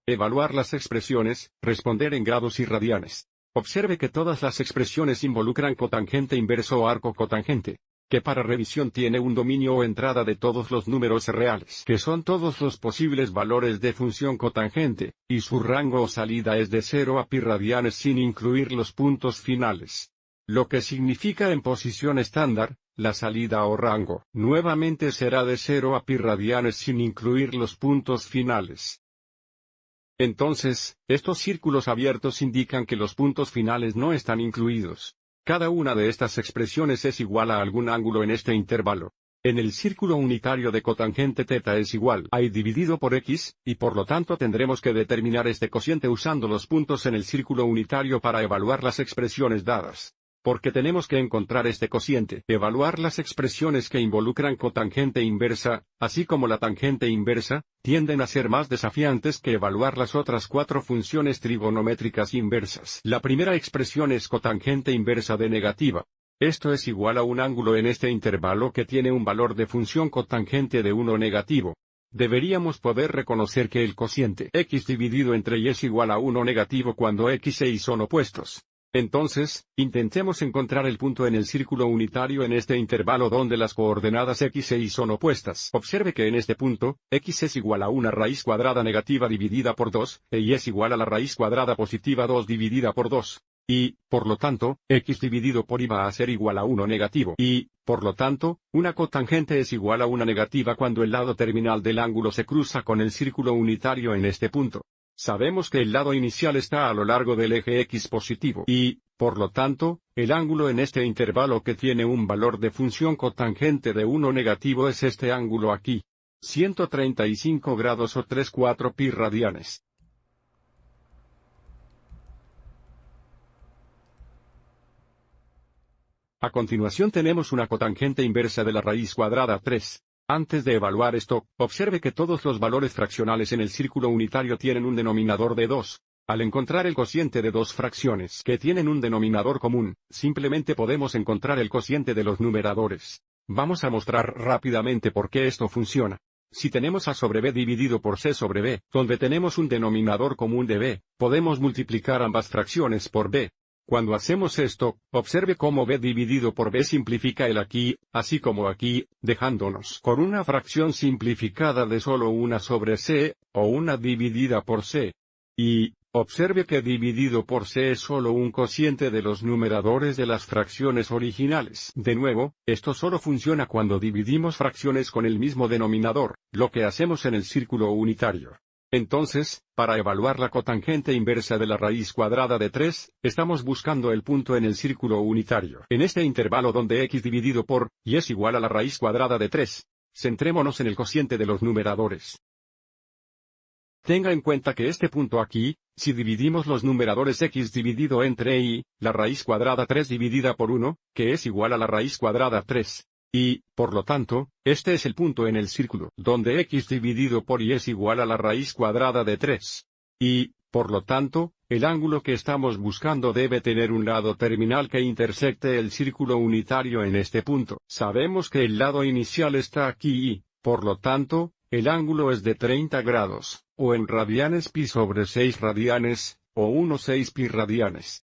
Evaluar las expresiones, responder en grados y radianes. Observe que todas las expresiones involucran cotangente inverso o arco cotangente, que para revisión tiene un dominio o entrada de todos los números reales, que son todos los posibles valores de función cotangente, y su rango o salida es de 0 a pi radianes sin incluir los puntos finales. Lo que significa en posición estándar, la salida o rango, nuevamente será de 0 a pi radianes sin incluir los puntos finales. Entonces, estos círculos abiertos indican que los puntos finales no están incluidos. Cada una de estas expresiones es igual a algún ángulo en este intervalo. En el círculo unitario de cotangente θ es igual a y dividido por x, y por lo tanto tendremos que determinar este cociente usando los puntos en el círculo unitario para evaluar las expresiones dadas. Porque tenemos que encontrar este cociente, evaluar las expresiones que involucran cotangente inversa, así como la tangente inversa, tienden a ser más desafiantes que evaluar las otras 4 funciones trigonométricas inversas. La primera expresión es cotangente inversa de negativa. Esto es igual a un ángulo en este intervalo que tiene un valor de función cotangente de 1 negativo. Deberíamos poder reconocer que el cociente x dividido entre y es igual a 1 negativo cuando x e y son opuestos. Entonces, intentemos encontrar el punto en el círculo unitario en este intervalo donde las coordenadas x e y son opuestas. Observe que en este punto, x es igual a una raíz cuadrada negativa dividida por 2, e y es igual a la raíz cuadrada positiva 2 dividida por 2. Y, por lo tanto, x dividido por y va a ser igual a 1 negativo. Y, por lo tanto, una cotangente es igual a una negativa cuando el lado terminal del ángulo se cruza con el círculo unitario en este punto. Sabemos que el lado inicial está a lo largo del eje x positivo y, por lo tanto, el ángulo en este intervalo que tiene un valor de función cotangente de 1 negativo es este ángulo aquí. 135 grados o 3,4 pi radianes. A continuación tenemos una cotangente inversa de la raíz cuadrada 3. Antes de evaluar esto, observe que todos los valores fraccionales en el círculo unitario tienen un denominador de 2. Al encontrar el cociente de dos fracciones que tienen un denominador común, simplemente podemos encontrar el cociente de los numeradores. Vamos a mostrar rápidamente por qué esto funciona. Si tenemos a sobre b dividido por c sobre b, donde tenemos un denominador común de b, podemos multiplicar ambas fracciones por b. Cuando hacemos esto, observe cómo b dividido por b simplifica el aquí, así como aquí, dejándonos con una fracción simplificada de solo 1 sobre c, o 1 dividida por c. Y, observe que dividido por c es solo un cociente de los numeradores de las fracciones originales. De nuevo, esto solo funciona cuando dividimos fracciones con el mismo denominador, lo que hacemos en el círculo unitario. Entonces, para evaluar la cotangente inversa de la raíz cuadrada de 3, estamos buscando el punto en el círculo unitario. En este intervalo donde x dividido por y es igual a la raíz cuadrada de 3. Centrémonos en el cociente de los numeradores. Tenga en cuenta que este punto aquí, si dividimos los numeradores x dividido entre y, la raíz cuadrada 3 dividida por 1, que es igual a la raíz cuadrada 3. Y, por lo tanto, este es el punto en el círculo, donde x dividido por y es igual a la raíz cuadrada de 3. Y, por lo tanto, el ángulo que estamos buscando debe tener un lado terminal que intersecte el círculo unitario en este punto. Sabemos que el lado inicial está aquí y, por lo tanto, el ángulo es de 30 grados, o en radianes pi sobre 6 radianes, o 1/6 pi radianes.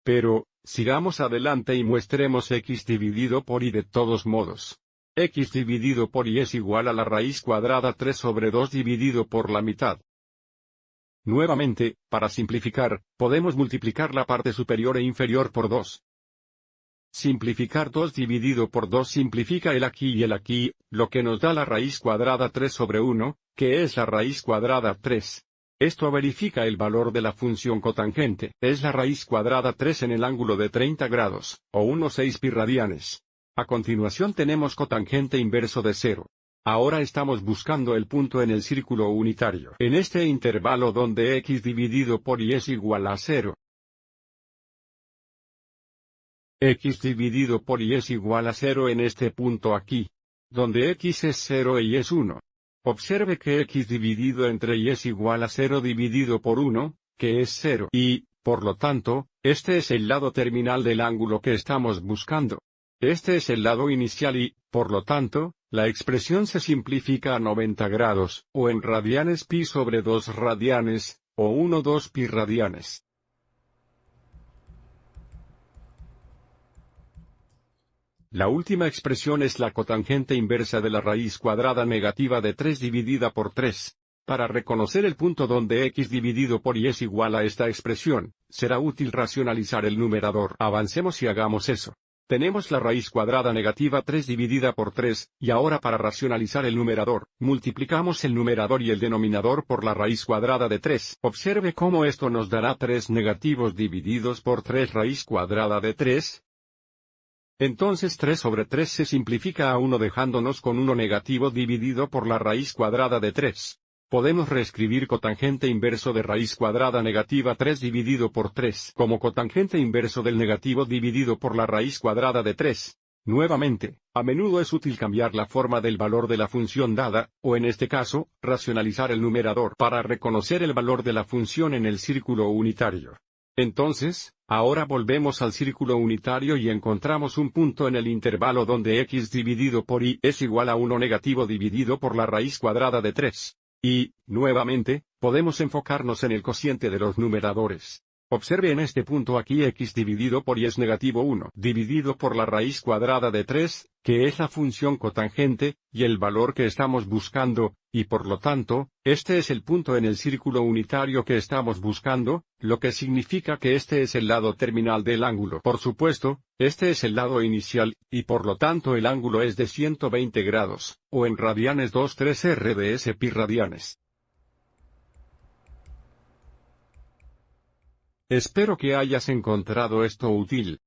Pero, sigamos adelante y muestremos x dividido por y de todos modos. X dividido por y es igual a la raíz cuadrada 3 sobre 2 dividido por la mitad. Nuevamente, para simplificar, podemos multiplicar la parte superior e inferior por 2. Simplificar 2 dividido por 2 simplifica el aquí y el aquí, lo que nos da la raíz cuadrada 3 sobre 1, que es la raíz cuadrada 3. Esto verifica el valor de la función cotangente, es la raíz cuadrada 3 en el ángulo de 30 grados, o 1/6 pi radianes. A continuación tenemos cotangente inverso de 0. Ahora estamos buscando el punto en el círculo unitario. En este intervalo donde x dividido por y es igual a 0. X dividido por y es igual a 0 en este punto aquí, donde x es 0 y es 1. Observe que x dividido entre y es igual a 0 dividido por 1, que es 0. Y, por lo tanto, este es el lado terminal del ángulo que estamos buscando. Este es el lado inicial y, por lo tanto, la expresión se simplifica a 90 grados, o en radianes pi sobre 2 radianes, o 1/2 pi radianes. La última expresión es la cotangente inversa de la raíz cuadrada negativa de 3 dividida por 3. Para reconocer el punto donde x dividido por y es igual a esta expresión, será útil racionalizar el numerador. Avancemos y hagamos eso. Tenemos la raíz cuadrada negativa 3 dividida por 3, y ahora para racionalizar el numerador, multiplicamos el numerador y el denominador por la raíz cuadrada de 3. Observe cómo esto nos dará 3 negativos divididos por 3 raíz cuadrada de 3. Entonces 3 sobre 3 se simplifica a 1 dejándonos con 1 negativo dividido por la raíz cuadrada de 3. Podemos reescribir cotangente inverso de raíz cuadrada negativa 3 dividido por 3 como cotangente inverso del negativo dividido por la raíz cuadrada de 3. Nuevamente, a menudo es útil cambiar la forma del valor de la función dada, o en este caso, racionalizar el numerador para reconocer el valor de la función en el círculo unitario. Entonces, ahora volvemos al círculo unitario y encontramos un punto en el intervalo donde x dividido por y es igual a 1 negativo dividido por la raíz cuadrada de 3. Y, nuevamente, podemos enfocarnos en el cociente de los numeradores. Observe en este punto aquí x dividido por y es negativo 1 dividido por la raíz cuadrada de 3, que es la función cotangente, y el valor que estamos buscando, y por lo tanto, este es el punto en el círculo unitario que estamos buscando, lo que significa que este es el lado terminal del ángulo. Por supuesto, este es el lado inicial, y por lo tanto el ángulo es de 120 grados, o en radianes 2,3 rds pi radianes. Espero que hayas encontrado esto útil.